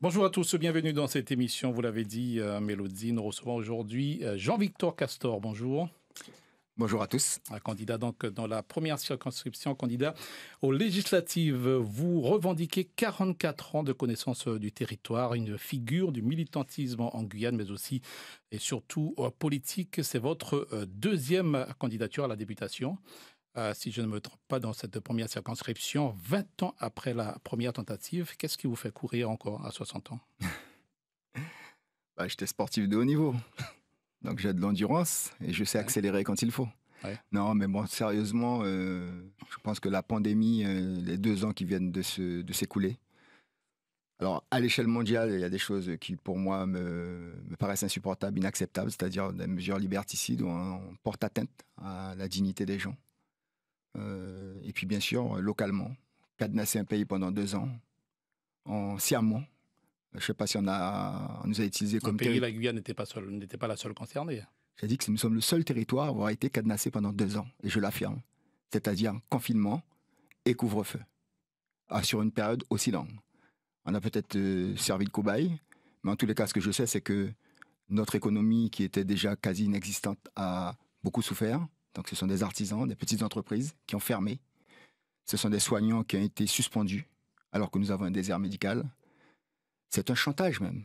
Bonjour à tous, bienvenue dans cette émission. Vous l'avez dit, Mélodie, nous recevons aujourd'hui Jean-Victor Castor. Bonjour. Bonjour à tous. Un candidat donc dans la première circonscription, candidat aux législatives. Vous revendiquez 44 ans de connaissance du territoire, une figure du militantisme en Guyane, mais aussi et surtout politique. C'est votre deuxième candidature à la députation. Si je ne me trompe pas, dans cette première circonscription, 20 ans après la première tentative, qu'est-ce qui vous fait courir encore à 60 ans? J'étais sportif de haut niveau, donc j'ai de l'endurance et je sais accélérer quand il faut. Ouais. Non, mais bon, sérieusement, je pense que la pandémie, les 2 ans qui viennent de s'écouler, alors à l'échelle mondiale, il y a des choses qui pour moi me paraissent insupportables, inacceptables, c'est-à-dire des mesures liberticides où on porte atteinte à la dignité des gens. Et puis bien sûr, localement, cadenasser un pays pendant 2 ans, sciemment. Je ne sais pas si on nous a utilisé comme pays, la Guyane n'était pas la seule concernée. J'ai dit que nous sommes le seul territoire à avoir été cadenassé pendant 2 ans, et je l'affirme. C'est-à-dire confinement et couvre-feu, sur une période aussi longue. On a peut-être servi de cobaye, mais en tous les cas, ce que je sais, c'est que notre économie, qui était déjà quasi inexistante, a beaucoup souffert. Donc ce sont des artisans, des petites entreprises qui ont fermé. Ce sont des soignants qui ont été suspendus, alors que nous avons un désert médical. C'est un chantage même.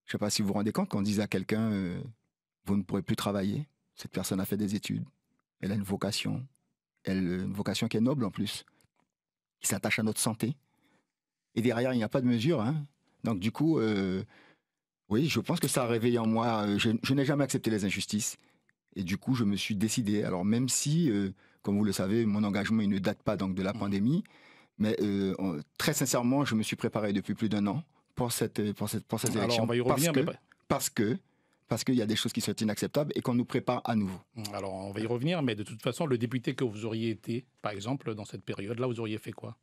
Je ne sais pas si vous vous rendez compte qu'on dise à quelqu'un vous ne pourrez plus travailler. Cette personne a fait des études. Elle a une vocation. Une vocation qui est noble en plus, qui s'attache à notre santé. Et derrière, il n'y a pas de mesure. Donc du coup, oui, je pense que ça a réveillé en moi. Je n'ai jamais accepté les injustices. Et du coup, je me suis décidé. Alors même si, comme vous le savez, mon engagement il ne date pas donc de la pandémie, mais très sincèrement, je me suis préparé depuis plus d'1 an pour cette élection. Alors, on va y revenir, parce qu'il y a des choses qui sont inacceptables et qu'on nous prépare à nouveau. Alors, on va y revenir, mais de toute façon, le député que vous auriez été, par exemple, dans cette période-là, vous auriez fait quoi?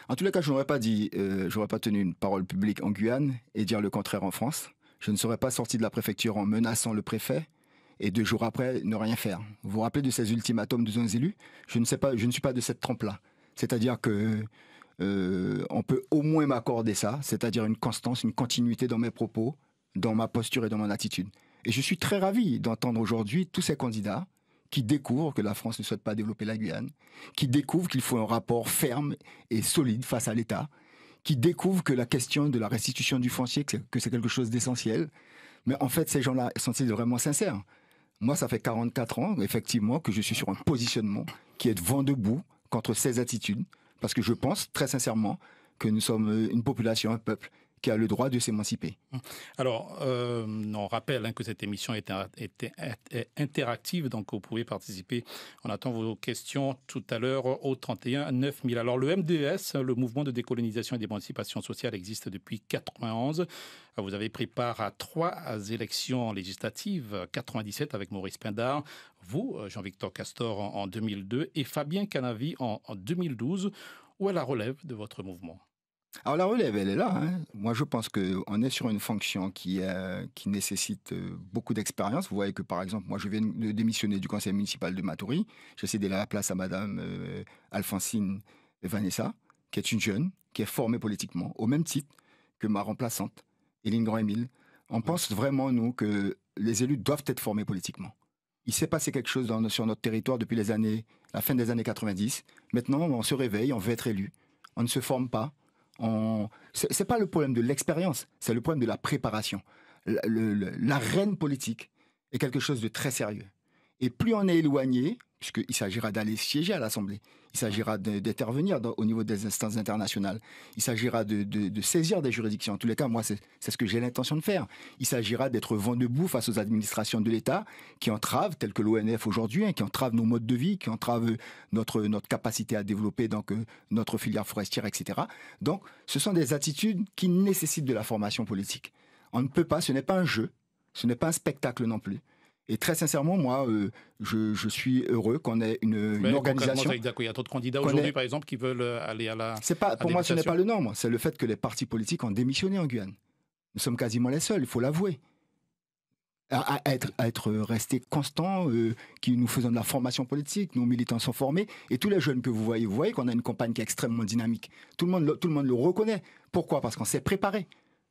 En tous les cas, je n'aurais pas tenu une parole publique en Guyane et dire le contraire en France. Je ne serais pas sorti de la préfecture en menaçant le préfet et 2 jours après, ne rien faire. Vous vous rappelez de ces ultimatums de nos élus? Je ne suis pas de cette trempe-là. C'est-à-dire que on peut au moins m'accorder ça, c'est-à-dire une constance, une continuité dans mes propos, dans ma posture et dans mon attitude. Et je suis très ravi d'entendre aujourd'hui tous ces candidats qui découvrent que la France ne souhaite pas développer la Guyane, qui découvrent qu'il faut un rapport ferme et solide face à l'État, qui découvrent que la question de la restitution du foncier, que c'est quelque chose d'essentiel. Mais en fait, ces gens-là sont-ils vraiment sincères? Moi, ça fait 44 ans, effectivement, que je suis sur un positionnement qui est vent debout contre ces attitudes, parce que je pense, très sincèrement, que nous sommes une population, un peuple, qui a le droit de s'émanciper. Alors, on rappelle que cette émission est interactive, donc vous pouvez participer. On attend vos questions tout à l'heure au 31 9000. Alors, le MDS, le mouvement de décolonisation et d'émancipation sociale, existe depuis 1991. Vous avez pris part à 3 élections législatives, 97 avec Maurice Pindar, vous, Jean-Victor Castor, en 2002, et Fabien Canavi en 2012. Où est la relève de votre mouvement? Alors la relève, elle est là. Moi, je pense qu'on est sur une fonction qui nécessite beaucoup d'expérience. Vous voyez que, par exemple, moi, je viens de démissionner du conseil municipal de Matoury. J'ai cédé la place à Madame Alphonsine Vanessa, qui est une jeune, qui est formée politiquement, au même titre que ma remplaçante, Éline Grand-Émile. On pense vraiment, nous, que les élus doivent être formés politiquement. Il s'est passé quelque chose sur notre territoire depuis la fin des années 90. Maintenant, on se réveille, on veut être élu. On ne se forme pas. C'est pas le problème de l'expérience, c'est le problème de la préparation. L'arène politique est quelque chose de très sérieux. Et plus on est éloigné, puisqu'il s'agira d'aller siéger à l'Assemblée, il s'agira d'intervenir au niveau des instances internationales, il s'agira de saisir des juridictions. En tous les cas, moi, c'est ce que j'ai l'intention de faire. Il s'agira d'être vent debout face aux administrations de l'État qui entravent, telles que l'ONF aujourd'hui, qui entravent nos modes de vie, qui entravent notre capacité à développer donc, notre filière forestière, etc. Donc, ce sont des attitudes qui nécessitent de la formation politique. On ne peut pas, ce n'est pas un jeu, ce n'est pas un spectacle non plus. Et très sincèrement, moi, je suis heureux qu'on ait une organisation. Il y a trop de candidats aujourd'hui, par exemple, qui veulent aller à la. Pour moi, ce n'est pas le norme. C'est le fait que les partis politiques ont démissionné en Guyane. Nous sommes quasiment les seuls, il faut l'avouer. À être restés constants, qui nous faisons de la formation politique, nos militants sont formés, et tous les jeunes que vous voyez qu'on a une campagne qui est extrêmement dynamique. Tout le monde le reconnaît. Pourquoi? Parce qu'on s'est préparé.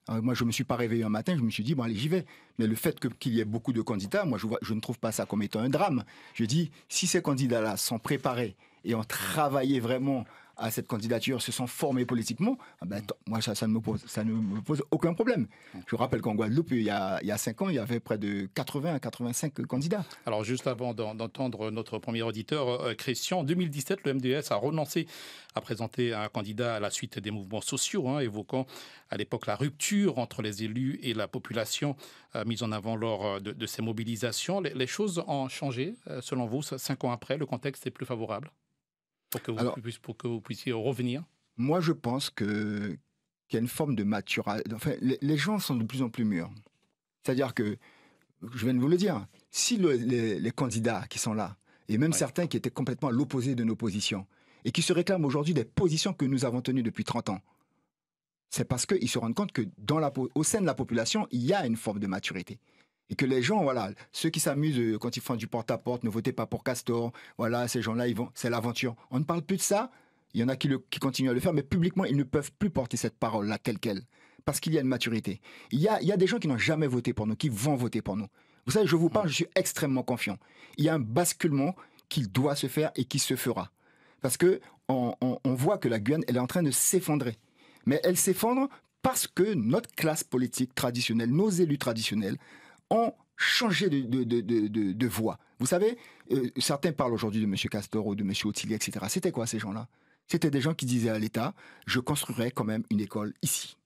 Alors, moi, je ne me suis pas réveillé un matin, je me suis dit, bon, allez, j'y vais. Mais le fait qu'il y ait beaucoup de candidats, moi, je ne trouve pas ça comme étant un drame. Je dis, si ces candidats-là sont préparés et ont travaillé vraiment à cette candidature, se sont formés politiquement, ah ben, moi, ça ne me pose aucun problème. Je rappelle qu'en Guadeloupe, il y a 5 ans, il y avait près de 80 à 85 candidats. Alors, juste avant d'entendre notre premier auditeur, Christian, en 2017, le MDS a renoncé à présenter un candidat à la suite des mouvements sociaux, hein, évoquant à l'époque la rupture entre les élus et la population mise en avant lors de ces mobilisations. Les choses ont changé, selon vous, 5 ans après, le contexte est plus favorable pour que vous puissiez revenir? Moi, je pense qu'il y a une forme de maturation. Enfin, les gens sont de plus en plus mûrs. C'est-à-dire que, je viens de vous le dire, si les candidats qui sont là, et même certains qui étaient complètement à l'opposé de nos positions, et qui se réclament aujourd'hui des positions que nous avons tenues depuis 30 ans, c'est parce qu'ils se rendent compte que au sein de la population, il y a une forme de maturité. Et que les gens, voilà, ceux qui s'amusent quand ils font du porte-à-porte, ne votez pas pour Castor, voilà, ces gens-là, c'est l'aventure. On ne parle plus de ça. Il y en a qui continuent à le faire, mais publiquement, ils ne peuvent plus porter cette parole-là telle qu'elle. Parce qu'il y a une maturité. Il y a des gens qui n'ont jamais voté pour nous, qui vont voter pour nous. Vous savez, je vous parle, je suis extrêmement confiant. Il y a un basculement qui doit se faire et qui se fera. Parce que on voit que la Guyane, elle est en train de s'effondrer. Mais elle s'effondre parce que notre classe politique traditionnelle, nos élus traditionnels, ont changé de voie. Vous savez, certains parlent aujourd'hui de M. Castor ou de M. Ottilie, etc. C'était quoi ces gens-là? C'était des gens qui disaient à l'État, je construirai quand même une école ici.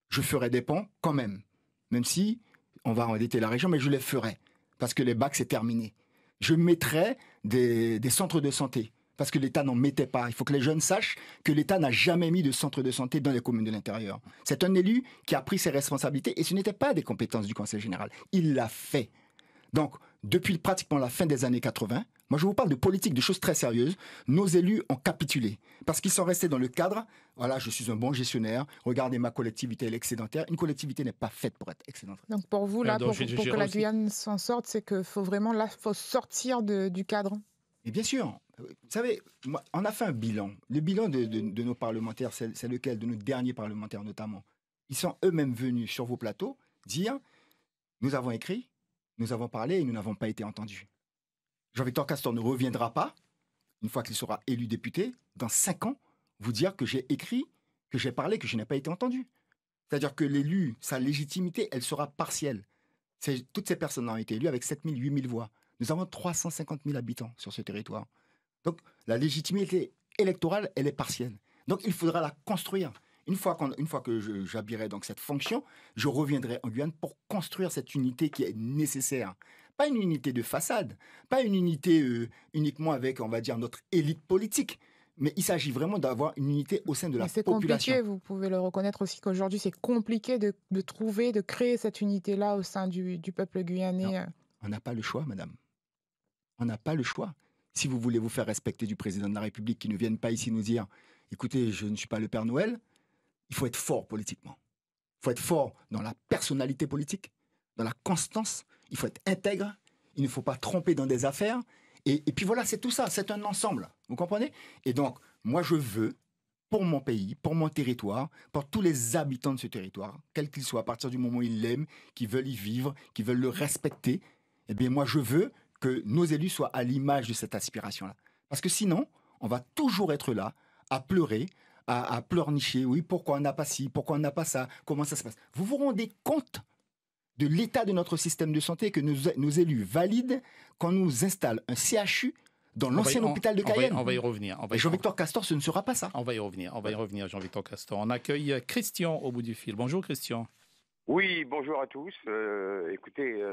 Je ferai des ponts quand même. Même si on va endetter la région, mais je les ferai. Parce que les bacs, c'est terminé. Je mettrai des centres de santé. Parce que l'État n'en mettait pas. Il faut que les jeunes sachent que l'État n'a jamais mis de centre de santé dans les communes de l'intérieur. C'est un élu qui a pris ses responsabilités et ce n'était pas des compétences du Conseil général. Il l'a fait. Donc, depuis pratiquement la fin des années 80, moi je vous parle de politique, de choses très sérieuses, nos élus ont capitulé. Parce qu'ils sont restés dans le cadre, voilà, je suis un bon gestionnaire, regardez ma collectivité, elle est excédentaire. Une collectivité n'est pas faite pour être excédentaire. Donc pour vous, là, pour que la Guyane s'en sorte, c'est qu'il faut vraiment faut sortir du cadre. Et bien sûr, vous savez, on a fait un bilan. Le bilan de nos parlementaires, c'est lequel? De nos derniers parlementaires notamment. Ils sont eux-mêmes venus sur vos plateaux dire, nous avons écrit, nous avons parlé et nous n'avons pas été entendus. Jean-Victor Castor ne reviendra pas, une fois qu'il sera élu député, dans 5 ans, vous dire que j'ai écrit, que j'ai parlé, que je n'ai pas été entendu. C'est-à-dire que l'élu, sa légitimité, elle sera partielle. Toutes ces personnes ont été élues avec 7 000, 8 000 voix. Nous avons 350 000 habitants sur ce territoire. Donc, la légitimité électorale, elle est partielle. Donc, il faudra la construire. Une fois que j'habillerai donc cette fonction, je reviendrai en Guyane pour construire cette unité qui est nécessaire. Pas une unité de façade, pas une unité uniquement avec, on va dire, notre élite politique. Mais il s'agit vraiment d'avoir une unité au sein de la population. C'est compliqué, vous pouvez le reconnaître aussi qu'aujourd'hui, c'est compliqué de créer cette unité-là au sein du peuple guyanais. Non, on n'a pas le choix, madame. On n'a pas le choix. Si vous voulez vous faire respecter du président de la République qui ne vienne pas ici nous dire « Écoutez, je ne suis pas le Père Noël », il faut être fort politiquement. Il faut être fort dans la personnalité politique, dans la constance. Il faut être intègre. Il ne faut pas tromper dans des affaires. Et puis voilà, c'est tout ça. C'est un ensemble. Vous comprenez? Et donc, moi, je veux, pour mon pays, pour mon territoire, pour tous les habitants de ce territoire, quels qu'ils soient, à partir du moment où ils l'aiment, qu'ils veulent y vivre, qu'ils veulent le respecter, eh bien, moi, je veux que nos élus soient à l'image de cette aspiration-là. Parce que sinon, on va toujours être là, à pleurer, à pleurnicher. Oui, pourquoi on n'a pas ci, pourquoi on n'a pas ça, comment ça se passe? Vous vous rendez compte de l'état de notre système de santé que nos élus valident quand nous installe un CHU dans l'ancien hôpital de Cayenne? On va y revenir. Jean-Victor Castor, ce ne sera pas ça. On va y revenir, Jean-Victor Castor. On accueille Christian au bout du fil. Bonjour, Christian. Oui, bonjour à tous. Écoutez,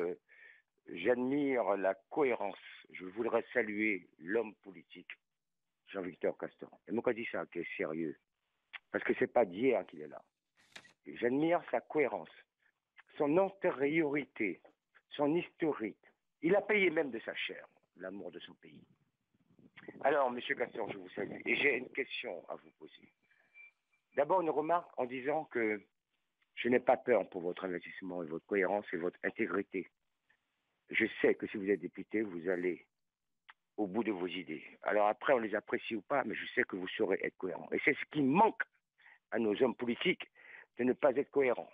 j'admire la cohérence. Je voudrais saluer l'homme politique, Jean-Victor Castor. Et moi, quand je dis ça, qui est sérieux, parce que c'est pas d'hier qu'il est là. J'admire sa cohérence, son antériorité, son historique. Il a payé même de sa chair l'amour de son pays. Alors, Monsieur Castor, je vous salue. Et j'ai une question à vous poser. D'abord, une remarque en disant que je n'ai pas peur pour votre investissement et votre cohérence et votre intégrité. Je sais que si vous êtes député, vous allez au bout de vos idées. Alors après, on les apprécie ou pas, mais je sais que vous saurez être cohérent. Et c'est ce qui manque à nos hommes politiques, de ne pas être cohérents.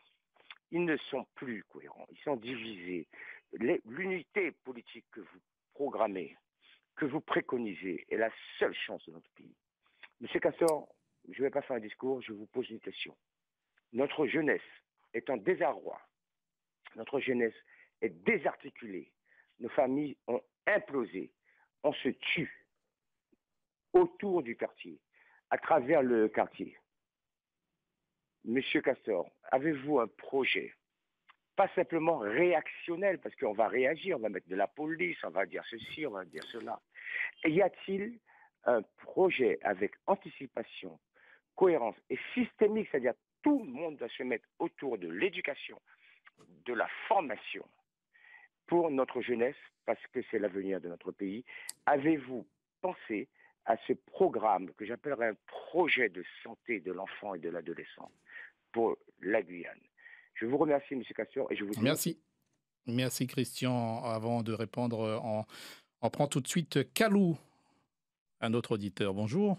Ils ne sont plus cohérents, ils sont divisés. L'unité politique que vous programmez, que vous préconisez, est la seule chance de notre pays. Monsieur Castor, je ne vais pas faire un discours, je vous pose une question. Notre jeunesse est en désarroi. Notre jeunesse est désarticulée. Nos familles ont implosé. On se tue autour du quartier, à travers le quartier. Monsieur Castor, avez-vous un projet, pas simplement réactionnel, parce qu'on va réagir, on va mettre de la police, on va dire ceci, on va dire cela. Et y a-t-il un projet avec anticipation, cohérence et systémique, c'est-à-dire tout le monde doit se mettre autour de l'éducation, de la formation pour notre jeunesse, parce que c'est l'avenir de notre pays. Avez-vous pensé à ce programme que j'appellerais un projet de santé de l'enfant et de l'adolescent pour la Guyane? Je vous remercie, M. Castor, et je vous dis... Merci. Merci, Christian. Avant de répondre, on prend tout de suite Kalou, un autre auditeur. Bonjour.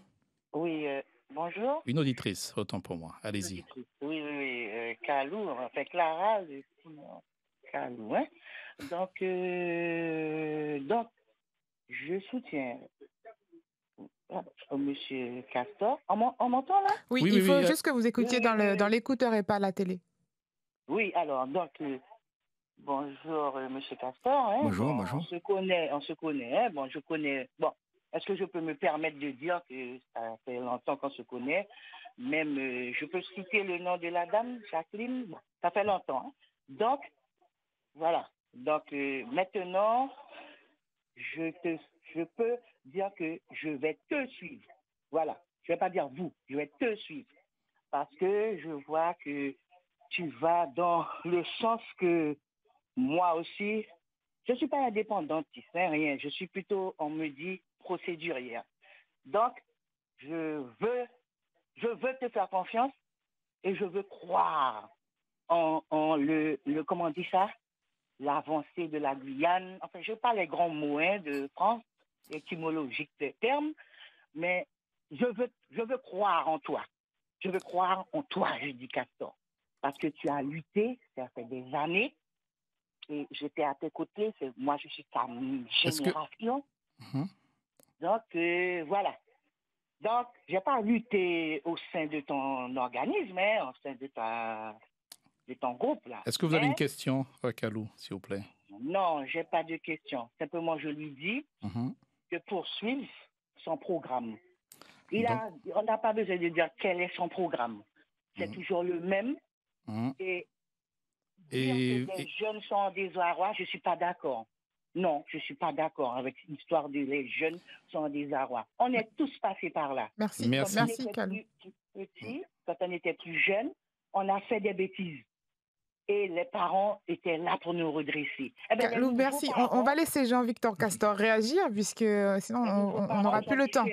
Oui, bonjour. Une auditrice, autant pour moi. Allez-y. Oui, Kalou, enfin Clara, Kalou, hein. Donc, je soutiens Monsieur Castor. On m'entend là? Oui, Oui, il oui, faut oui. juste que vous écoutiez dans l'écouteur et pas la télé. Oui, alors, donc, bonjour Monsieur Castor. Hein. Bonjour, Bon, bonjour. On se connaît. Hein. Bon, je connais. Bon, est-ce que je peux me permettre de dire que ça fait longtemps qu'on se connaît? Même, je peux citer le nom de la dame, Jacqueline. Bon, ça fait longtemps. Hein. Donc, voilà. Donc, maintenant, je peux dire que je vais te suivre. Voilà. Je ne vais pas dire vous, je vais te suivre. Parce que je vois que tu vas dans le sens que moi aussi, je ne suis pas indépendantiste, hein, rien. Je suis plutôt, on me dit, procédurière. Donc, je veux te faire confiance et je veux croire en comment on dit ça, l'avancée de la Guyane. Enfin, je parle les grands mots de France, étymologiques des termes, mais je veux croire en toi. Je veux croire en toi, je dis Castor, parce que tu as lutté, ça fait des années, et j'étais à tes côtés, moi je suis ta génération. Donc, voilà. Donc, je n'ai pas lutté au sein de ton organisme, hein, au sein de ton groupe, là. Est-ce que vous avez une question, Kalou, s'il vous plaît? Non, je n'ai pas de question. Simplement, je lui dis de poursuivre son programme. On n'a pas besoin de dire quel est son programme. C'est toujours le même. Et dire que les jeunes sont en désarroi, je ne suis pas d'accord. Non, je ne suis pas d'accord avec l'histoire de les jeunes sont en désarroi. On est tous passés par là. Merci, Kalou. Quand on était plus jeune, on a fait des bêtises. Et les parents étaient là pour nous redresser. Kalou, merci. On va laisser Jean-Victor Castor réagir, puisque sinon on n'aura plus le temps.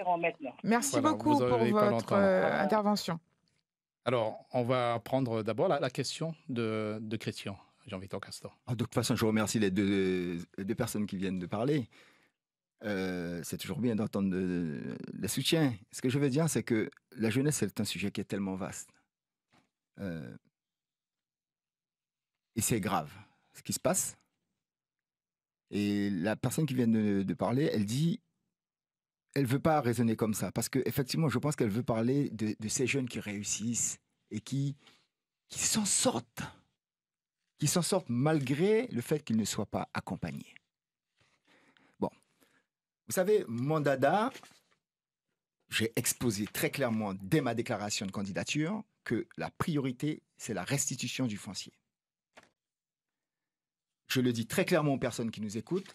Merci beaucoup pour votre intervention. Alors, on va prendre d'abord la question de Christian, Jean-Victor Castor. De toute façon, je remercie les deux personnes qui viennent de parler. C'est toujours bien d'entendre les soutiens. Ce que je veux dire, c'est que la jeunesse, c'est un sujet qui est tellement vaste. Et c'est grave, ce qui se passe. Et la personne qui vient de parler, elle dit, elle ne veut pas raisonner comme ça. Parce qu'effectivement, je pense qu'elle veut parler de ces jeunes qui réussissent et qui s'en sortent. Qui s'en sortent malgré le fait qu'ils ne soient pas accompagnés. Bon. Vous savez, mon dada, j'ai exposé très clairement dès ma déclaration de candidature que la priorité, c'est la restitution du foncier. Je le dis très clairement aux personnes qui nous écoutent,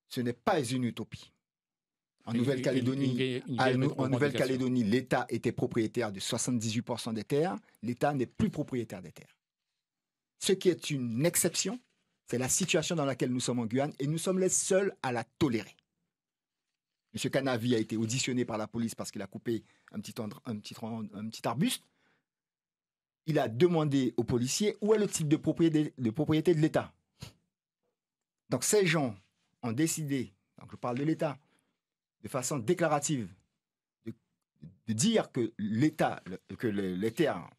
ce n'est pas une utopie. En Nouvelle-Calédonie, l'État était propriétaire de 78% des terres. L'État n'est plus propriétaire des terres. Ce qui est une exception, c'est la situation dans laquelle nous sommes en Guyane et nous sommes les seuls à la tolérer. M. Canavi a été auditionné par la police parce qu'il a coupé un petit arbuste. Il a demandé aux policiers où est le titre de propriété de l'État. Donc ces gens ont décidé, donc je parle de l'État, de façon déclarative, de dire que les terres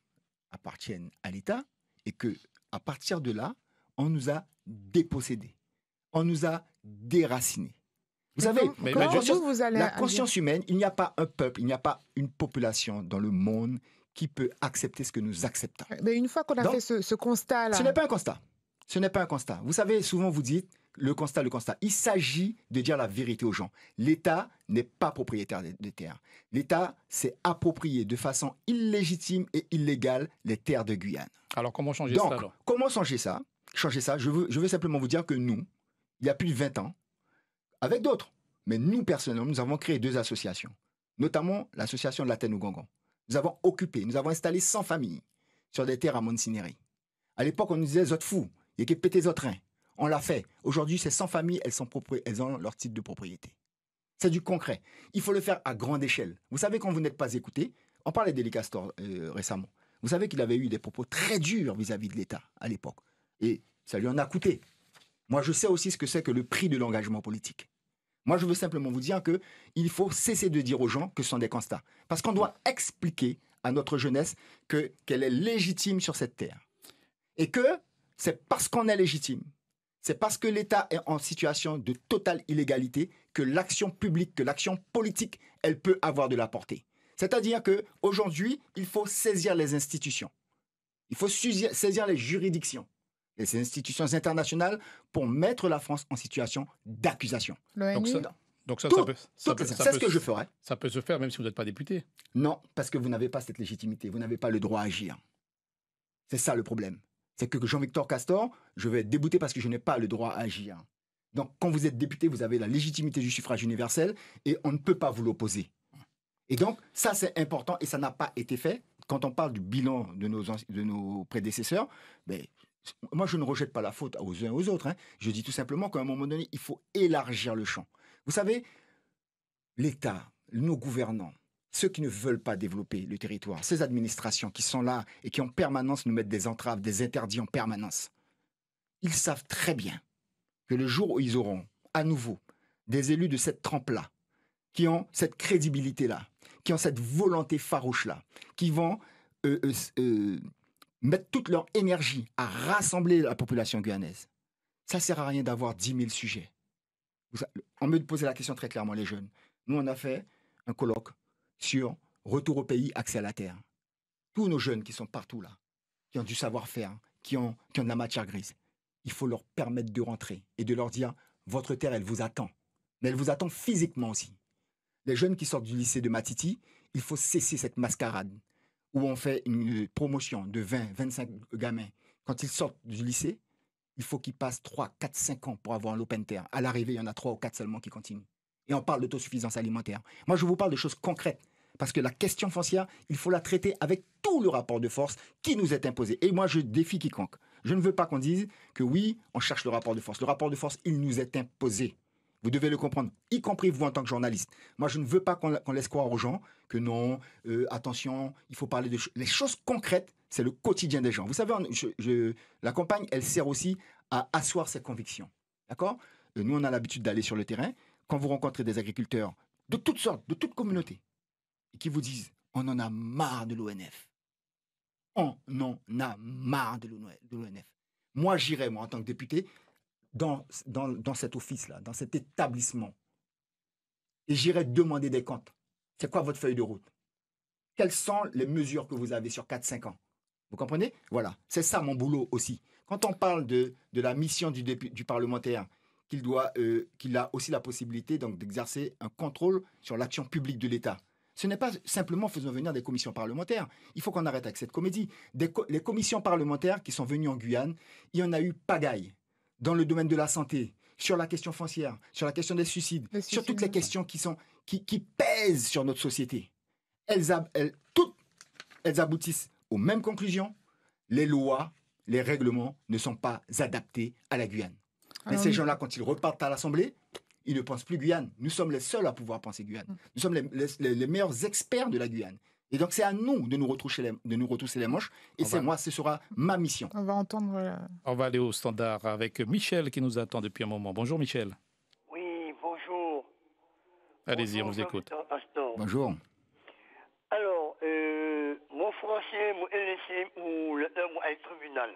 appartiennent à l'État et que à partir de là, on nous a dépossédés. On nous a déracinés. Vous savez, la conscience humaine, il n'y a pas un peuple, il n'y a pas une population dans le monde qui peut accepter ce que nous acceptons. Mais une fois qu'on a fait ce constat-là... Ce n'est pas un constat. Ce n'est pas un constat. Vous savez, souvent vous dites, le constat. Il s'agit de dire la vérité aux gens. L'État n'est pas propriétaire des terres. L'État s'est approprié de façon illégitime et illégale les terres de Guyane. Alors comment changer ça alors ? Comment changer ça ? Je veux simplement vous dire que nous, il y a plus de 20 ans, avec d'autres, mais nous personnellement, nous avons créé 2 associations, notamment l'association de la Ténougongon. Nous avons installé 100 familles sur des terres à Monsineri. À l'époque, on nous disait, vous êtes fous, il y a que péter votre train. On l'a fait. Aujourd'hui, ces 100 familles, elles ont leur titre de propriété. C'est du concret. Il faut le faire à grande échelle. Vous savez, quand vous n'êtes pas écouté, on parlait d'Eli Castor récemment. Vous savez qu'il avait eu des propos très durs vis-à-vis de l'État à l'époque. Et ça lui en a coûté. Moi, je sais aussi ce que c'est que le prix de l'engagement politique. Moi, je veux simplement vous dire qu'il faut cesser de dire aux gens que ce sont des constats. Parce qu'on doit expliquer à notre jeunesse qu'elle est légitime sur cette terre. Et que c'est parce qu'on est légitime, c'est parce que l'État est en situation de totale illégalité que l'action publique, que l'action politique, elle peut avoir de la portée. C'est-à-dire qu'aujourd'hui, il faut saisir les institutions. Il faut saisir les juridictions, les institutions internationales pour mettre la France en situation d'accusation. Donc ça peut ce que je ferais. Ça peut se faire même si vous n'êtes pas député. Non, parce que vous n'avez pas cette légitimité, vous n'avez pas le droit à agir. C'est ça le problème. C'est que Jean-Victor Castor, je vais être débouté parce que je n'ai pas le droit à agir. Donc, quand vous êtes député, vous avez la légitimité du suffrage universel et on ne peut pas vous l'opposer. Et donc, ça, c'est important et ça n'a pas été fait. Quand on parle du bilan de nos prédécesseurs, moi, je ne rejette pas la faute aux uns et aux autres. Je dis tout simplement qu'à un moment donné, il faut élargir le champ. Vous savez, l'État, nos gouvernants, ceux qui ne veulent pas développer le territoire, ces administrations qui sont là et qui en permanence nous mettent des entraves, des interdits en permanence, ils savent très bien que le jour où ils auront à nouveau des élus de cette trempe-là, qui ont cette crédibilité-là, qui ont cette volonté farouche-là, qui vont mettre toute leur énergie à rassembler la population guyanaise, ça ne sert à rien d'avoir 10 000 sujets. On me posait la question très clairement, les jeunes. Nous, on a fait un colloque sur retour au pays, accès à la terre. Tous nos jeunes qui sont partout là, qui ont du savoir-faire, qui ont de la matière grise, il faut leur permettre de rentrer et de leur dire, votre terre, elle vous attend. Mais elle vous attend physiquement aussi. Les jeunes qui sortent du lycée de Matiti, il faut cesser cette mascarade où on fait une promotion de 20, 25 gamins. Quand ils sortent du lycée, il faut qu'ils passent 3, 4, 5 ans pour avoir l'open terre. À l'arrivée, il y en a 3 ou 4 seulement qui continuent. Et on parle d'autosuffisance alimentaire. Moi, je vous parle de choses concrètes. Parce que la question foncière, il faut la traiter avec tout le rapport de force qui nous est imposé. Et moi, je défie quiconque. Je ne veux pas qu'on dise que oui, on cherche le rapport de force. Le rapport de force, il nous est imposé. Vous devez le comprendre, y compris vous en tant que journaliste. Moi, je ne veux pas qu'on laisse croire aux gens que non, attention, il faut parler de les choses concrètes. C'est le quotidien des gens. Vous savez, la campagne, elle sert aussi à asseoir ses convictions. D'accord ? Nous, on a l'habitude d'aller sur le terrain. Quand vous rencontrez des agriculteurs de toutes sortes, de toutes communautés, et qui vous disent « on en a marre de l'ONF ». On en a marre de l'ONF. Moi, j'irai, moi, en tant que député, dans cet office-là, dans cet établissement, et j'irai demander des comptes. C'est quoi votre feuille de route ? Quelles sont les mesures que vous avez sur 4-5 ans ? Vous comprenez ? Voilà, c'est ça mon boulot aussi. Quand on parle de la mission du parlementaire, qu'il a aussi la possibilité donc, d'exercer un contrôle sur l'action publique de l'État, ce n'est pas simplement faisant venir des commissions parlementaires. Il faut qu'on arrête avec cette comédie. Les commissions parlementaires qui sont venues en Guyane, il y en a eu pagaille dans le domaine de la santé, sur la question foncière, sur la question des suicides, sur toutes les questions qui pèsent sur notre société. Toutes aboutissent aux mêmes conclusions. Les lois, les règlements ne sont pas adaptés à la Guyane. Mais ces gens-là, quand ils repartent à l'Assemblée, ils ne pensent plus Guyane. Nous sommes les seuls à pouvoir penser Guyane. Nous sommes les meilleurs experts de la Guyane. Et donc, c'est à nous de nous retrousser les manches. Et ce sera ma mission. On va entendre... On va aller au standard avec Michel qui nous attend depuis un moment. Bonjour, Michel. Oui, bonjour. Allez-y, on vous écoute. Bonjour. Alors, mon français, mon LSM ou le tribunal.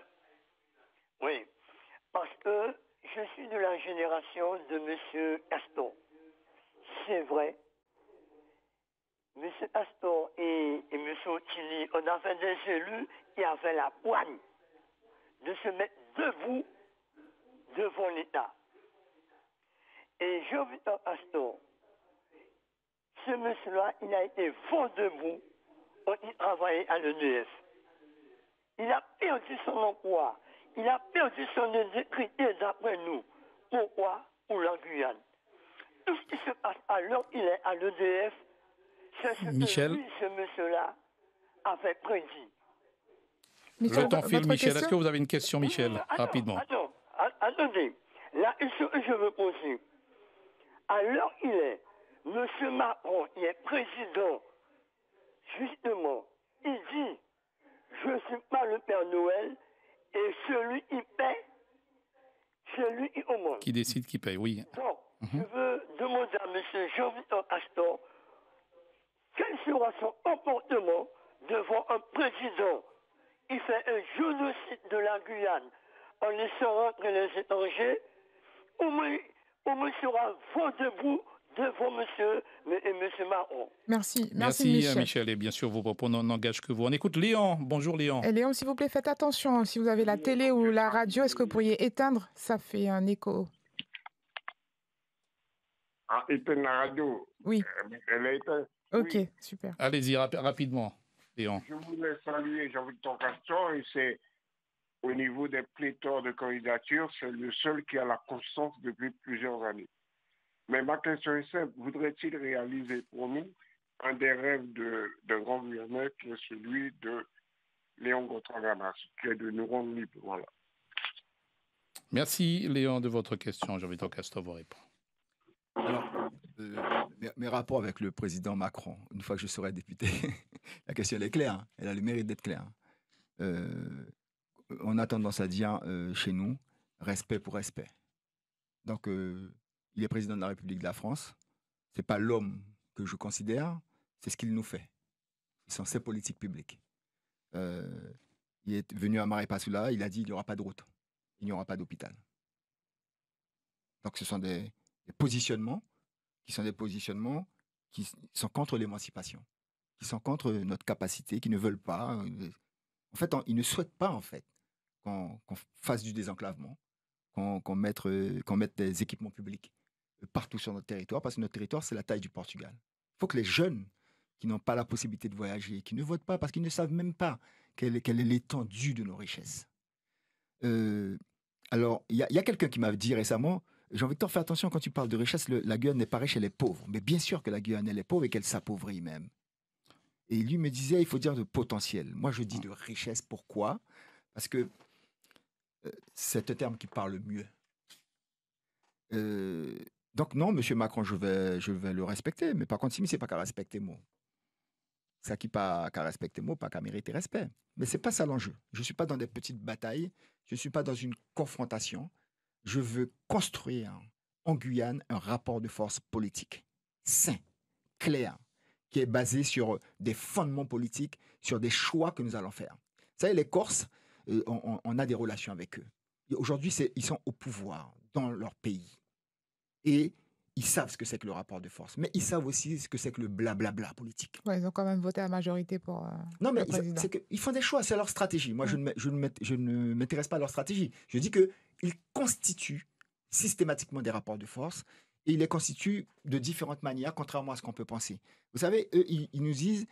Oui, parce que je suis de la génération de M. Castor. C'est vrai. M. Castor et M. Otili, on avait des élus qui avaient la poigne de se mettre debout devant l'État. Et Jean-Victor Castor, ce monsieur-là, il a été vent debout quand il travaillait à l'EDF. Il a perdu son emploi. Il a perdu son intégrité d'après nous. Pourquoi? Pour la Guyane. Tout ce qui se passe à l'heure il est à l'EDF, c'est ce Michel. que lui, ce monsieur-là, avait prédit. Michel, Le temps file, Michel. question? Est-ce que vous avez une question, Michel? Rapidement. Attendez. Là, ce que je veux poser. À l'heure il est, M. Macron, il est président, justement, il dit, je ne suis pas le Père Noël, et celui qui paie, c'est lui qui augmente. Qui décide, qui paye, oui. Donc, je veux demander à M. Jean-Victor Castor, quel sera son comportement devant un président qui fait un génocide de la Guyane en laissant rentrer les étrangers, au moins sera vent debout devant monsieur Macron. Merci, Michel. Et bien sûr, vos propos n'engagent que vous. On écoute Léon. Bonjour Léon. Et Léon, s'il vous plaît, faites attention. Si vous avez la télé ou la radio, est-ce que vous pourriez éteindre? Ça fait un écho. Ah, éteindre la radio. Oui. Elle est éteinte. Ok, Oui. super. Allez-y, rapidement, Léon. Je voulais saluer Jean-Victor Castor et c'est au niveau des pléthores de candidatures, c'est le seul qui a la constance depuis plusieurs années. Mais ma question est simple, voudrait-il réaliser pour nous un des rêves d'un grand gouverneur qui est celui de Léon Gautran-Gamas, qui est de nous rendre libres. Voilà. Merci Léon de votre question. Jean-Victor Castor vous répond. Alors, mes rapports avec le président Macron, une fois que je serai député, la question elle est claire, hein. Elle a le mérite d'être claire. On a tendance à dire chez nous, respect pour respect. Donc, il est président de la République de la France. Ce n'est pas l'homme que je considère, c'est ce qu'il nous fait. Ce sont ses politiques publiques. Il est venu à Maripasoula, il a dit qu'il n'y aura pas de route, il n'y aura pas d'hôpital. Donc, ce sont des positionnements qui sont contre l'émancipation, qui sont contre notre capacité, qui ne veulent pas. En fait, ils ne souhaitent pas en fait qu'on fasse du désenclavement, qu'on mette des équipements publics partout sur notre territoire, parce que notre territoire, c'est la taille du Portugal. Il faut que les jeunes qui n'ont pas la possibilité de voyager, qui ne votent pas parce qu'ils ne savent même pas quelle est l'étendue de nos richesses. Alors, il y a quelqu'un qui m'a dit récemment, Jean-Victor, fais attention quand tu parles de richesse, la Guyane n'est pas riche, elle est pauvre. Mais bien sûr que la Guyane, elle est pauvre et qu'elle s'appauvrit même. Et lui me disait, il faut dire de potentiel. Moi, je dis de richesse. Pourquoi? Parce que c'est un terme qui parle mieux. Donc non, M. Macron, je vais le respecter. Mais par contre, si c'est pas qu'à respecter moi. Ça qui pas qu'à respecter moi, pas qu'à mériter respect. Mais c'est pas ça l'enjeu. Je suis pas dans des petites batailles. Je suis pas dans une confrontation. Je veux construire en Guyane un rapport de force politique sain, clair, qui est basé sur des fondements politiques, sur des choix que nous allons faire. Vous savez, les Corses, on a des relations avec eux. Aujourd'hui, ils sont au pouvoir dans leur pays. Et ils savent ce que c'est que le rapport de force. Mais ils savent aussi ce que c'est que le blablabla politique. Ouais, ils ont quand même voté à majorité pour non, mais le président. ils font des choix, c'est leur stratégie. Moi, je ne m'intéresse pas à leur stratégie. Je dis qu'ils constituent systématiquement des rapports de force et ils les constituent de différentes manières, contrairement à ce qu'on peut penser. Vous savez, eux, ils nous disent,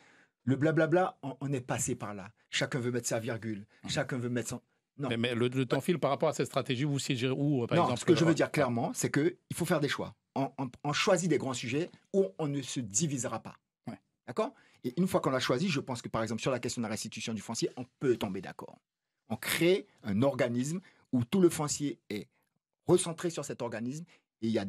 le blablabla, on est passé par là. Chacun veut mettre sa virgule, chacun veut mettre son... Non. Mais le temps file par rapport à cette stratégie, vous siégez où, par exemple? Ce que je veux dire clairement, c'est qu'il faut faire des choix. On choisit des grands sujets où on ne se divisera pas. Ouais. D'accord? Et une fois qu'on l'a choisi, je pense que, par exemple, sur la question de la restitution du foncier, on peut tomber d'accord. On crée un organisme où tout le foncier est recentré sur cet organisme et il y a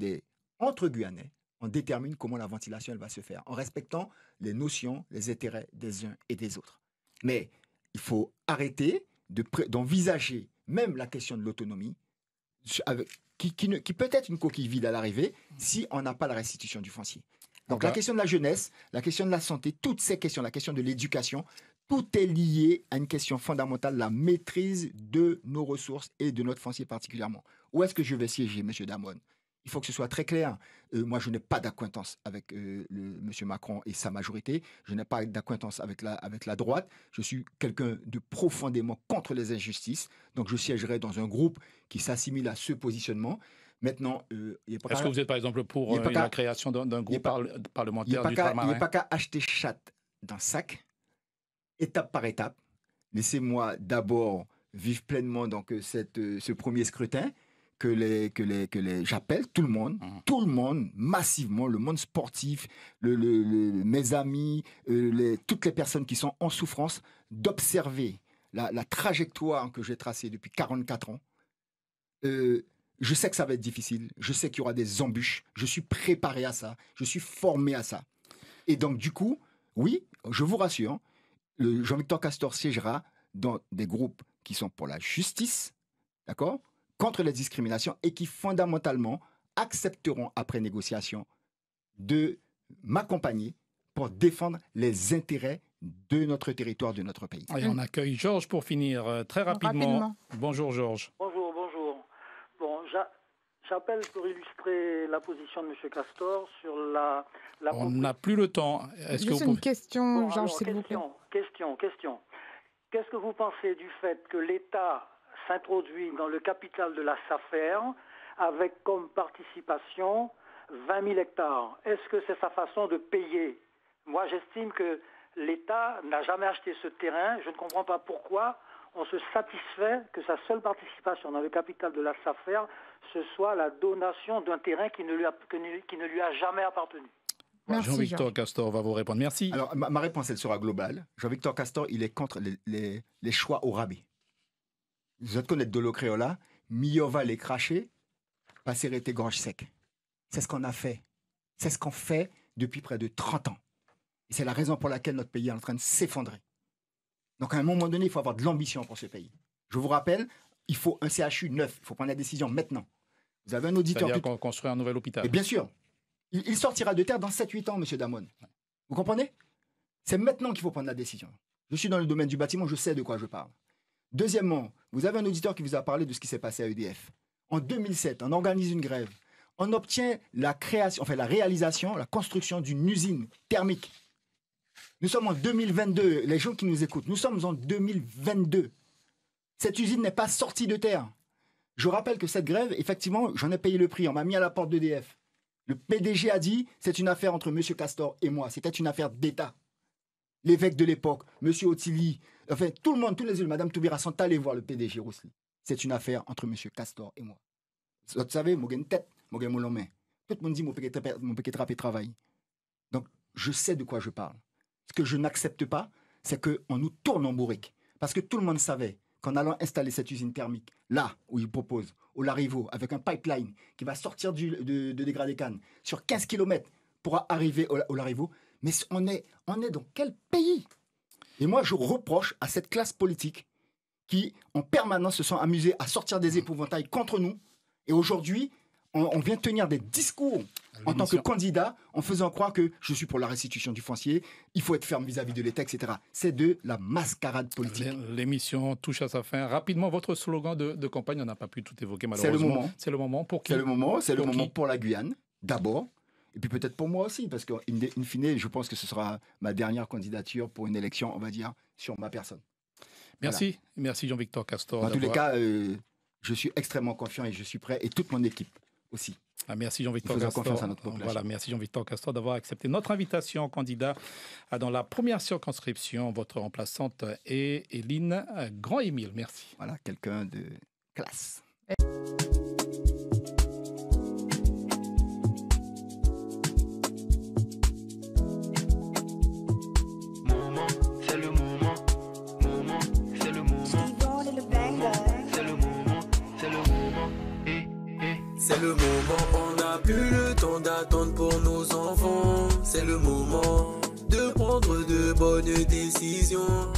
entre Guyanais, on détermine comment la ventilation elle va se faire en respectant les notions, les intérêts des uns et des autres. Mais il faut arrêter d'envisager même la question de l'autonomie qui peut être une coquille vide à l'arrivée si on n'a pas la restitution du foncier. Donc la question de la jeunesse, la question de la santé, toutes ces questions, la question de l'éducation, Tout est lié à une question fondamentale, la maîtrise de nos ressources et de notre foncier particulièrement. Où est-ce que je vais siéger, M. Damon? Il faut que ce soit très clair. Moi, je n'ai pas d'accointance avec M. Macron et sa majorité. Je n'ai pas d'accointance avec la droite. Je suis quelqu'un de profondément contre les injustices. Donc, je siégerai dans un groupe qui s'assimile à ce positionnement. Maintenant, est-ce que vous êtes, par exemple, pour la création d'un groupe parlementaire du Ultramarin? Il n'y a pas qu'à acheter chatte dans sac, étape par étape. Laissez-moi d'abord vivre pleinement donc, ce premier scrutin que j'appelle tout le monde, massivement, le monde sportif, mes amis, toutes les personnes qui sont en souffrance, d'observer la trajectoire que j'ai tracée depuis 44 ans. Je sais que ça va être difficile, je sais qu'il y aura des embûches, je suis préparé à ça, je suis formé à ça. Et donc, du coup, oui, je vous rassure, Jean-Victor Castor siégera dans des groupes qui sont pour la justice, d'accord, contre les discriminations et qui fondamentalement accepteront après négociation de m'accompagner pour défendre les intérêts de notre territoire, de notre pays. Et on accueille Georges pour finir très rapidement. Bonjour Georges. Bonjour. Bon, j'appelle pour illustrer la position de M. Castor sur la on n'a plus le temps. Juste une question, Georges, s'il vous plaît. Question. Qu'est-ce que vous pensez du fait que l'État s'introduit dans le capital de la SAFER avec comme participation 20 000 hectares? Est-ce que c'est sa façon de payer? Moi, j'estime que l'État n'a jamais acheté ce terrain. Je ne comprends pas pourquoi on se satisfait que sa seule participation dans le capital de la SAFER, ce soit la donation d'un terrain qui ne lui a jamais appartenu. Jean-Victor Castor va vous répondre. Merci. Alors, ma réponse, elle sera globale. Jean-Victor Castor, il est contre les choix au rabais. Vous êtes connaître Dolo Créola, Miova les cracher, passer été gorge sec. C'est ce qu'on a fait. C'est ce qu'on fait depuis près de 30 ans. Et c'est la raison pour laquelle notre pays est en train de s'effondrer. Donc, à un moment donné, il faut avoir de l'ambition pour ce pays. Je vous rappelle, il faut un CHU neuf. Il faut prendre la décision maintenant. Vous avez un auditeur... C'est-à-dire qu'on construit un nouvel hôpital. Et bien sûr. Il sortira de terre dans 7-8 ans, M. Damon. Vous comprenez? C'est maintenant qu'il faut prendre la décision. Je suis dans le domaine du bâtiment, je sais de quoi je parle. Deuxièmement, vous avez un auditeur qui vous a parlé de ce qui s'est passé à EDF. En 2007, on organise une grève. On obtient la réalisation, la construction d'une usine thermique. Nous sommes en 2022. Les gens qui nous écoutent, nous sommes en 2022. Cette usine n'est pas sortie de terre. Je rappelle que cette grève, effectivement, j'en ai payé le prix. On m'a mis à la porte d'EDF. Le PDG a dit, c'est une affaire entre M. Castor et moi. C'était une affaire d'État. L'évêque de l'époque, M. Otili, enfin, tout le monde, tous les élus, Mme Toubira sont allés voir le PDG Roussely. C'est une affaire entre M. Castor et moi. Vous savez, moi j'ai une tête, moi j'ai mon main. Tout le monde dit, mon péquet trappe travail. Donc, je sais de quoi je parle. Ce que je n'accepte pas, c'est qu'on nous tourne en bourrique. Parce que tout le monde savait qu'en allant installer cette usine thermique, là où il propose, au Larivot, avec un pipeline qui va sortir de dégradé Cannes, sur 15 km pour arriver au Larivot, mais on est dans quel pays? Et moi, je reproche à cette classe politique qui, en permanence, se sont amusés à sortir des épouvantails contre nous. Et aujourd'hui, on vient tenir des discours en tant que candidat en faisant croire que je suis pour la restitution du foncier, il faut être ferme vis-à-vis de l'État, etc. C'est de la mascarade politique. L'émission touche à sa fin. Rapidement, votre slogan de campagne, on n'a pas pu tout évoquer malheureusement. C'est le moment pour qui? C'est le moment pour la Guyane, d'abord. Et puis peut-être pour moi aussi, parce qu'in fine, je pense que ce sera ma dernière candidature pour une élection, on va dire, sur ma personne. Merci. Voilà. Merci Jean-Victor Castor. En tous les cas, je suis extrêmement confiant et je suis prêt, et toute mon équipe aussi. Merci Jean-Victor Castor. Confiance à notre population. Voilà, merci Jean-Victor Castor d'avoir accepté notre invitation candidat dans la première circonscription. Votre remplaçante est Éline Grand-Émile. Merci. Voilà, quelqu'un de classe. C'est le moment, on n'a plus le temps d'attendre pour nos enfants. C'est le moment de prendre de bonnes décisions.